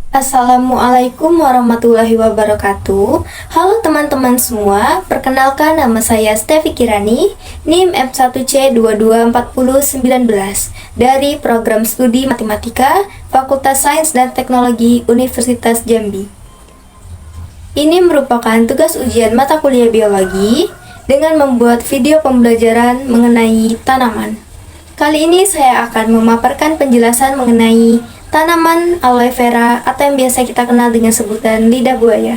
Assalamualaikum warahmatullahi wabarakatuh. Halo teman-teman semua, perkenalkan nama saya Stevi Kirani, NIM F1C224019 dari Program Studi Matematika Fakultas Sains dan Teknologi Universitas Jambi. Ini merupakan tugas ujian mata kuliah biologi dengan membuat video pembelajaran mengenai tanaman. Kali ini saya akan memaparkan penjelasan mengenai tanaman aloe vera atau yang biasa kita kenal dengan sebutan lidah buaya.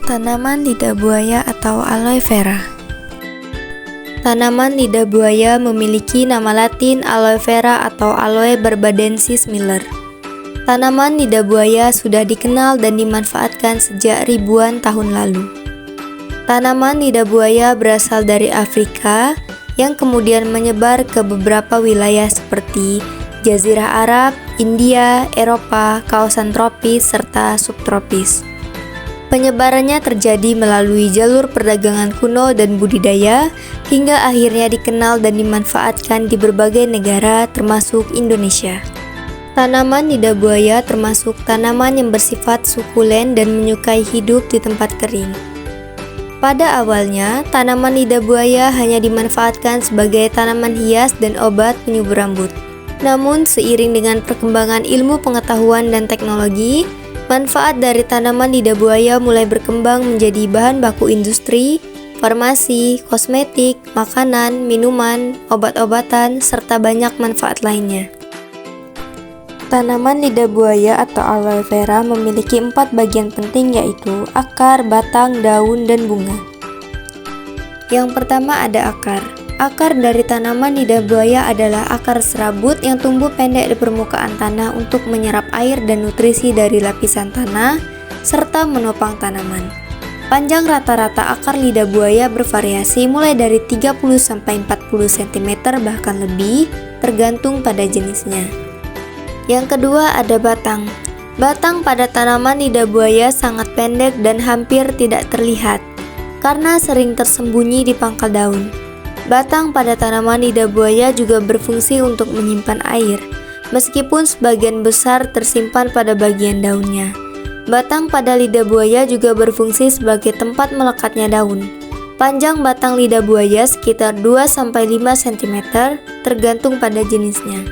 Tanaman lidah buaya atau aloe vera. Tanaman lidah buaya memiliki nama latin aloe vera atau Aloe barbadensis Miller. Tanaman lidah buaya sudah dikenal dan dimanfaatkan sejak ribuan tahun lalu. Tanaman lidah buaya berasal dari Afrika yang kemudian menyebar ke beberapa wilayah seperti Jazirah Arab, India, Eropa, kawasan tropis, serta subtropis. Penyebarannya terjadi melalui jalur perdagangan kuno dan budidaya, hingga akhirnya dikenal dan dimanfaatkan di berbagai negara termasuk Indonesia. Tanaman lidah buaya termasuk tanaman yang bersifat sukulen dan menyukai hidup di tempat kering. Pada awalnya, tanaman lidah buaya hanya dimanfaatkan sebagai tanaman hias dan obat penyubur rambut. Namun, seiring dengan perkembangan ilmu pengetahuan dan teknologi, manfaat dari tanaman lidah buaya mulai berkembang menjadi bahan baku industri, farmasi, kosmetik, makanan, minuman, obat-obatan, serta banyak manfaat lainnya. Tanaman lidah buaya atau aloe vera memiliki 4 bagian penting, yaitu akar, batang, daun, dan bunga. Yang pertama ada akar. Akar dari tanaman lidah buaya adalah akar serabut yang tumbuh pendek di permukaan tanah untuk menyerap air dan nutrisi dari lapisan tanah, serta menopang tanaman. Panjang rata-rata akar lidah buaya bervariasi mulai dari 30-40 cm bahkan lebih, tergantung pada jenisnya. Yang kedua ada batang. Batang pada tanaman lidah buaya sangat pendek dan hampir tidak terlihat, karena sering tersembunyi di pangkal daun. Batang pada tanaman lidah buaya juga berfungsi untuk menyimpan air, meskipun sebagian besar tersimpan pada bagian daunnya. Batang pada lidah buaya juga berfungsi sebagai tempat melekatnya daun. Panjang batang lidah buaya sekitar 2-5 cm, tergantung pada jenisnya.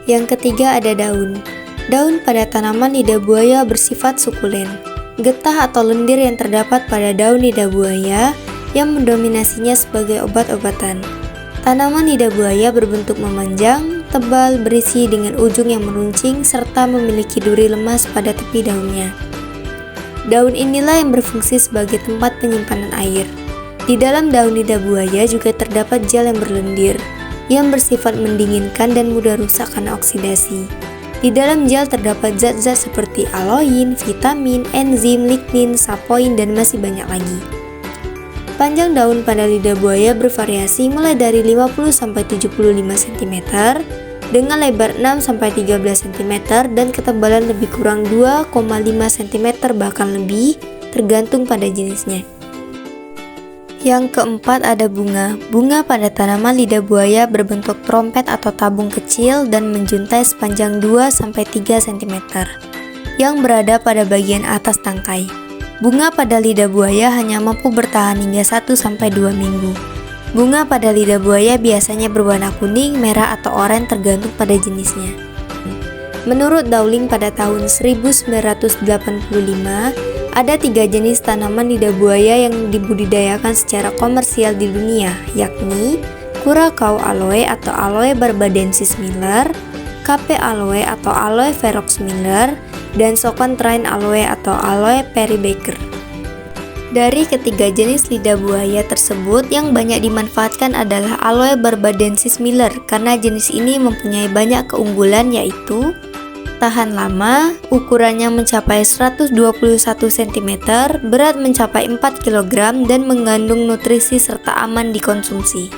Yang ketiga ada daun. Daun pada tanaman lidah buaya bersifat sukulen. Getah atau lendir yang terdapat pada daun lidah buaya yang mendominasinya sebagai obat-obatan. Tanaman lidah buaya berbentuk memanjang, tebal, berisi dengan ujung yang meruncing, serta memiliki duri lemas pada tepi daunnya. Daun inilah yang berfungsi sebagai tempat penyimpanan air. Di dalam daun lidah buaya juga terdapat gel yang berlendir, yang bersifat mendinginkan dan mudah rusak karena oksidasi. Di dalam gel terdapat zat-zat seperti aloin, vitamin, enzim, lignin, sapoin, dan masih banyak lagi. Panjang daun pada lidah buaya bervariasi mulai dari 50-75 cm dengan lebar 6-13 cm dan ketebalan lebih kurang 2,5 cm bahkan lebih, tergantung pada jenisnya. Yang keempat ada bunga. Bunga pada tanaman lidah buaya berbentuk trompet atau tabung kecil dan menjuntai sepanjang 2-3 cm yang berada pada bagian atas tangkai. Bunga pada lidah buaya hanya mampu bertahan hingga 1-2 minggu. Bunga pada lidah buaya biasanya berwarna kuning, merah, atau oranye tergantung pada jenisnya. Menurut Dowling pada tahun 1985, ada 3 jenis tanaman lidah buaya yang dibudidayakan secara komersial di dunia, yakni Curacao aloe atau Aloe barbadensis Miller, Cape aloe atau Aloe ferox Miller, dan Socontrain aloe atau Aloe peribaker. Dari ketiga jenis lidah buaya tersebut, yang banyak dimanfaatkan adalah Aloe barbadensis Miller karena jenis ini mempunyai banyak keunggulan, yaitu tahan lama, ukurannya mencapai 121 cm, berat mencapai 4 kg, dan mengandung nutrisi serta aman dikonsumsi.